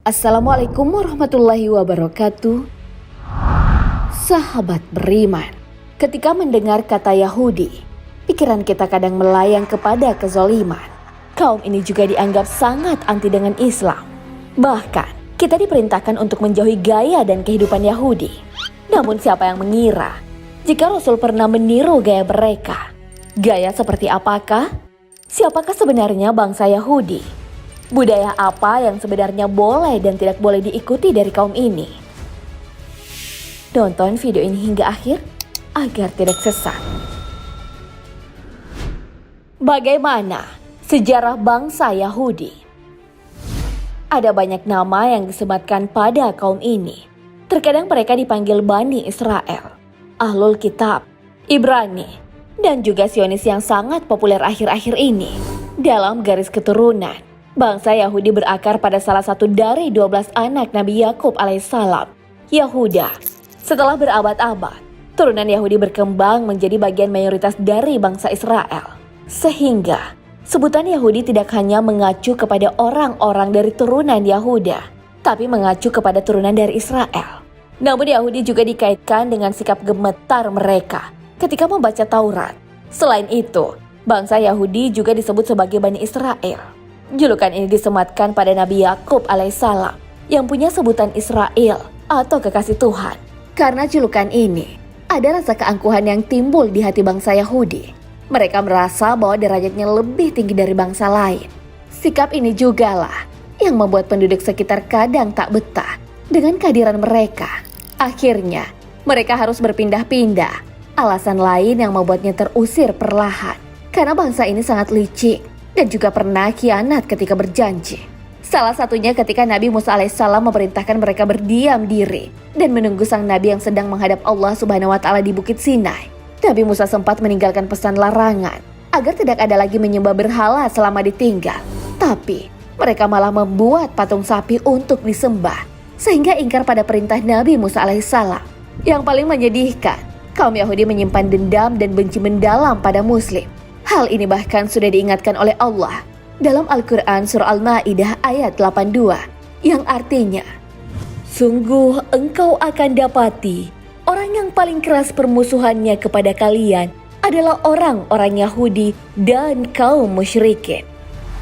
Assalamualaikum warahmatullahi wabarakatuh. Sahabat beriman, ketika mendengar kata Yahudi, pikiran kita kadang melayang kepada kezaliman. Kaum ini juga dianggap sangat anti dengan Islam. Bahkan, kita diperintahkan untuk menjauhi gaya dan kehidupan Yahudi. Namun siapa yang mengira jika Rasul pernah meniru gaya mereka? Gaya seperti apakah? Siapakah sebenarnya bangsa Yahudi? Budaya apa yang sebenarnya boleh dan tidak boleh diikuti dari kaum ini? Tonton video ini hingga akhir agar tidak sesat. Bagaimana sejarah bangsa Yahudi? Ada banyak nama yang disematkan pada kaum ini. Terkadang mereka dipanggil Bani Israel, Ahlul Kitab, Ibrani, dan juga Zionis yang sangat populer akhir-akhir ini. Dalam garis keturunan, bangsa Yahudi berakar pada salah satu dari 12 anak Nabi Yakub alaihissalam, Yahuda. Setelah berabad-abad, turunan Yahudi berkembang menjadi bagian mayoritas dari bangsa Israel. Sehingga, sebutan Yahudi tidak hanya mengacu kepada orang-orang dari turunan Yahuda, tapi mengacu kepada turunan dari Israel. Namun Yahudi juga dikaitkan dengan sikap gemetar mereka ketika membaca Taurat. Selain itu, bangsa Yahudi juga disebut sebagai Bani Israel. Julukan ini disematkan pada Nabi Yakub alaihissalam yang punya sebutan Israel atau kekasih Tuhan. Karena julukan ini, ada rasa keangkuhan yang timbul di hati bangsa Yahudi. Mereka merasa bahwa derajatnya lebih tinggi dari bangsa lain. Sikap ini jugalah yang membuat penduduk sekitar kadang tak betah dengan kehadiran mereka. Akhirnya, mereka harus berpindah-pindah. Alasan lain yang membuatnya terusir perlahan, karena bangsa ini sangat licik dan juga pernah khianat ketika berjanji. Salah satunya ketika Nabi Musa alaihissalam memerintahkan mereka berdiam diri dan menunggu sang Nabi yang sedang menghadap Allah Subhanahu wa Ta'ala di Bukit Sinai. Nabi Musa sempat meninggalkan pesan larangan agar tidak ada lagi menyembah berhala selama ditinggal. Tapi mereka malah membuat patung sapi untuk disembah, sehingga ingkar pada perintah Nabi Musa alaihissalam. Yang paling menyedihkan, kaum Yahudi menyimpan dendam dan benci mendalam pada Muslim. Hal ini bahkan sudah diingatkan oleh Allah dalam Al-Quran Surah Al-Ma'idah ayat 82 yang artinya, "Sungguh engkau akan dapati orang yang paling keras permusuhannya kepada kalian adalah orang-orang Yahudi dan kaum musyrikin.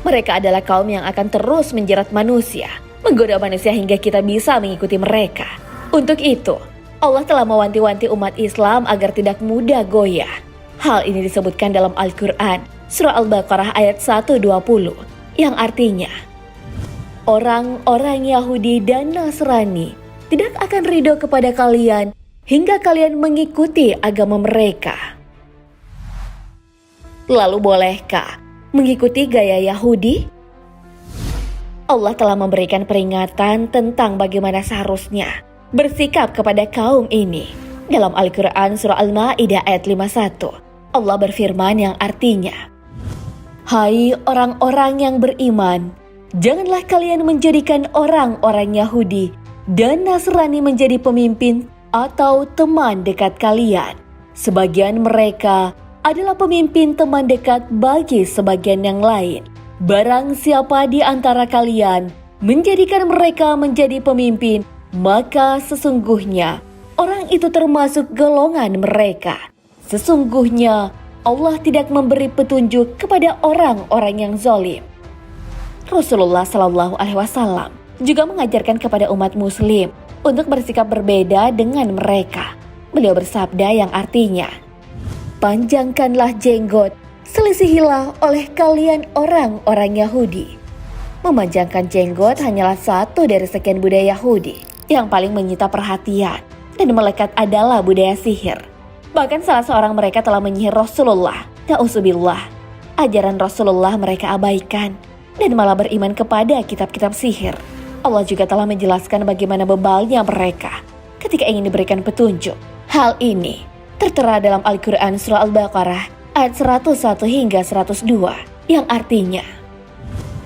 Mereka adalah kaum yang akan terus menjerat manusia, menggoda manusia hingga kita bisa mengikuti mereka. Untuk itu, Allah telah mewanti-wanti umat Islam agar tidak mudah goyah." Hal ini disebutkan dalam Al-Quran, Surah Al-Baqarah ayat 120, yang artinya, "Orang-orang Yahudi dan Nasrani tidak akan ridho kepada kalian hingga kalian mengikuti agama mereka." Lalu bolehkah mengikuti gaya Yahudi? Allah telah memberikan peringatan tentang bagaimana seharusnya bersikap kepada kaum ini. Dalam Al-Quran Surah Al-Ma'idah ayat 51, Allah berfirman yang artinya, "Hai orang-orang yang beriman, janganlah kalian menjadikan orang-orang Yahudi dan Nasrani menjadi pemimpin atau teman dekat kalian. Sebagian mereka adalah pemimpin teman dekat bagi sebagian yang lain. Barang siapa di antara kalian menjadikan mereka menjadi pemimpin, maka sesungguhnya orang itu termasuk golongan mereka. Sesungguhnya Allah tidak memberi petunjuk kepada orang-orang yang zalim." Rasulullah Shallallahu Alaihi Wasallam juga mengajarkan kepada umat Muslim untuk bersikap berbeda dengan mereka. Beliau bersabda yang artinya, "Panjangkanlah jenggot, selisihilah oleh kalian orang-orang Yahudi." Memanjangkan jenggot hanyalah satu dari sekian budaya Yahudi yang paling menyita perhatian dan melekat adalah budaya sihir. Bahkan salah seorang mereka telah menyihir Rasulullah. Na'udzubillah. Ajaran Rasulullah mereka abaikan dan malah beriman kepada kitab-kitab sihir. Allah juga telah menjelaskan bagaimana bebalnya mereka ketika ingin diberikan petunjuk. Hal ini tertera dalam Al-Quran Surah Al-Baqarah ayat 101 hingga 102 yang artinya,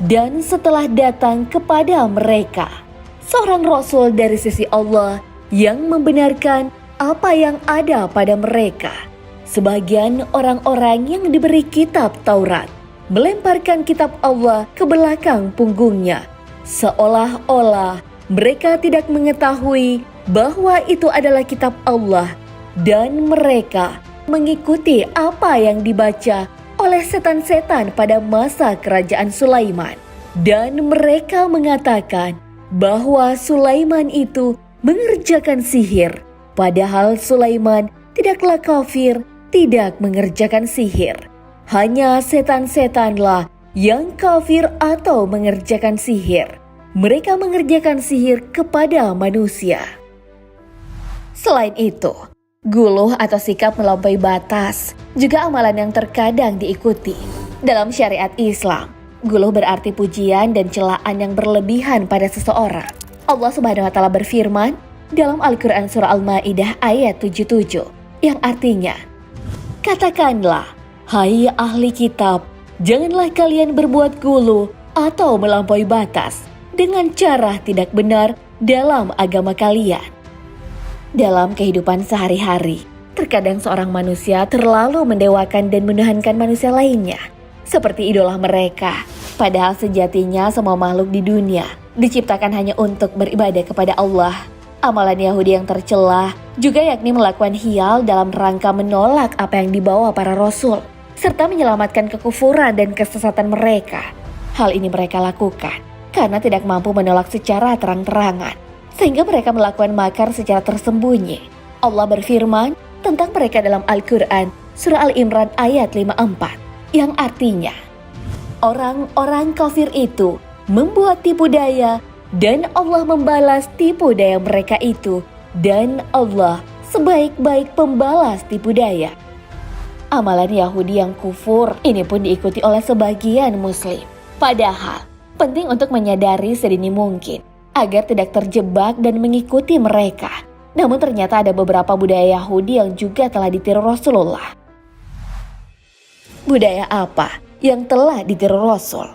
"Dan setelah datang kepada mereka seorang Rasul dari sisi Allah yang membenarkan apa yang ada pada mereka. Sebagian orang-orang yang diberi kitab Taurat melemparkan kitab Allah ke belakang punggungnya seolah-olah mereka tidak mengetahui bahwa itu adalah kitab Allah dan mereka mengikuti apa yang dibaca oleh setan-setan pada masa kerajaan Sulaiman. Dan mereka mengatakan bahwa Sulaiman itu mengerjakan sihir, padahal Sulaiman tidaklah kafir, tidak mengerjakan sihir. Hanya setan-setanlah yang kafir atau mengerjakan sihir. Mereka mengerjakan sihir kepada manusia. Selain itu, guluh atau sikap melampaui batas juga amalan yang terkadang diikuti. Dalam syariat Islam, guluh berarti pujian dan celaan yang berlebihan pada seseorang. Allah Subhanahu wa taala berfirman dalam Al-Qur'an surah Al-Maidah ayat 77 yang artinya, "Katakanlah, hai ahli kitab, janganlah kalian berbuat guluh atau melampaui batas dengan cara tidak benar dalam agama kalian." Dalam kehidupan sehari-hari, terkadang seorang manusia terlalu mendewakan dan menuhankan manusia lainnya seperti idola mereka. Padahal sejatinya semua makhluk di dunia diciptakan hanya untuk beribadah kepada Allah. Amalan Yahudi yang tercela juga yakni melakukan hiyal dalam rangka menolak apa yang dibawa para rasul, serta menyelamatkan kekufuran dan kesesatan mereka. Hal ini mereka lakukan karena tidak mampu menolak secara terang-terangan, sehingga mereka melakukan makar secara tersembunyi. Allah berfirman tentang mereka dalam Al-Quran surah Al-Imran ayat 54 yang artinya, orang-orang kafir itu membuat tipu daya dan Allah membalas tipu daya mereka itu, dan Allah sebaik-baik pembalas tipu daya. Amalan Yahudi yang kufur ini pun diikuti oleh sebagian muslim. Padahal penting untuk menyadari sedini mungkin agar tidak terjebak dan mengikuti mereka. Namun ternyata ada beberapa budaya Yahudi yang juga telah ditiru Rasulullah. Budaya apa yang telah ditiru Rasul?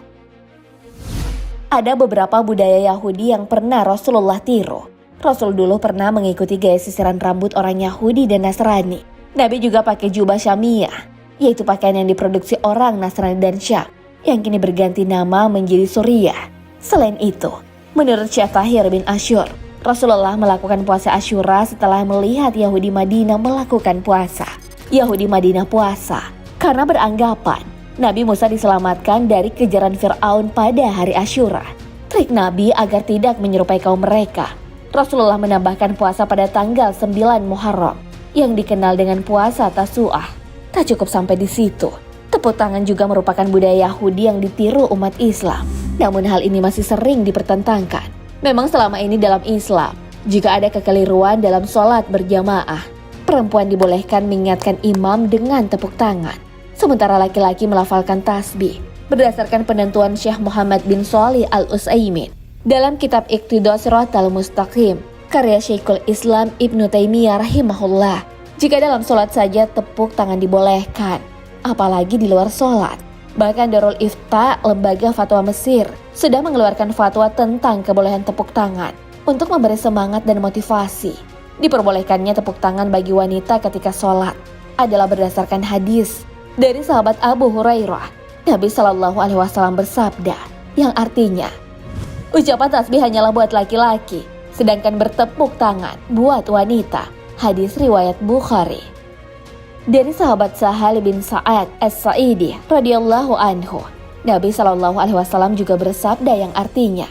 Ada beberapa budaya Yahudi yang pernah Rasulullah tiru. Rasul dulu pernah mengikuti gaya sisiran rambut orang Yahudi dan Nasrani. Nabi juga pakai jubah Syamiyah, yaitu pakaian yang diproduksi orang Nasrani dan Syam, yang kini berganti nama menjadi Suriah. Selain itu, menurut Syekh Tahir bin Asyur, Rasulullah melakukan puasa Asyura setelah melihat Yahudi Madinah melakukan puasa. Yahudi Madinah puasa karena beranggapan Nabi Musa diselamatkan dari kejaran Fir'aun pada hari Asyura. Trik Nabi agar tidak menyerupai kaum mereka, Rasulullah menambahkan puasa pada tanggal 9 Muharram yang dikenal dengan puasa Tasu'ah. Tak cukup sampai di situ, tepuk tangan juga merupakan budaya Yahudi yang ditiru umat Islam. Namun hal ini masih sering dipertentangkan. Memang selama ini dalam Islam, jika ada kekeliruan dalam sholat berjamaah, perempuan dibolehkan mengingatkan imam dengan tepuk tangan, sementara laki-laki melafalkan tasbih berdasarkan penentuan Syekh Muhammad bin Shalih Al-Utsaimin dalam kitab Iqtidaus Shiratal Mustaqim karya Syekhul Islam Ibnu Taimiyah rahimahullah. Jika dalam sholat saja tepuk tangan dibolehkan, apalagi di luar sholat. Bahkan Darul Ifta, lembaga fatwa Mesir, sudah mengeluarkan fatwa tentang kebolehan tepuk tangan untuk memberi semangat dan motivasi. Diperbolehkannya tepuk tangan bagi wanita ketika sholat adalah berdasarkan hadis dari sahabat Abu Hurairah. Nabi Shallallahu Alaihi Wasallam bersabda, yang artinya, ucapan tasbih hanyalah buat laki-laki, sedangkan bertepuk tangan buat wanita. Hadis riwayat Bukhari. Dari sahabat Sahal bin Sa'ad As-Sa'idi radhiyallahu anhu, Nabi Shallallahu Alaihi Wasallam juga bersabda yang artinya,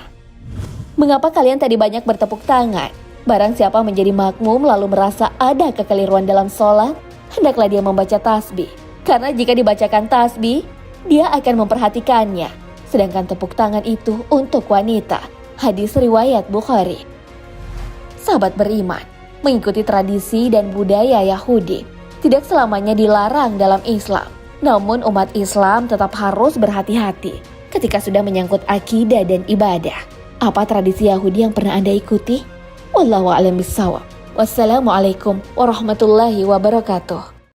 mengapa kalian tadi banyak bertepuk tangan? Barang siapa menjadi makmum lalu merasa ada kekeliruan dalam sholat, hendaklah dia membaca tasbih. Karena jika dibacakan tasbih, dia akan memperhatikannya. Sedangkan tepuk tangan itu untuk wanita. Hadis riwayat Bukhari. Sahabat beriman, mengikuti tradisi dan budaya Yahudi tidak selamanya dilarang dalam Islam. Namun umat Islam tetap harus berhati-hati ketika sudah menyangkut akidah dan ibadah. Apa tradisi Yahudi yang pernah Anda ikuti? Wallahu a'lam bishawab. Wassalamualaikum warahmatullahi wabarakatuh.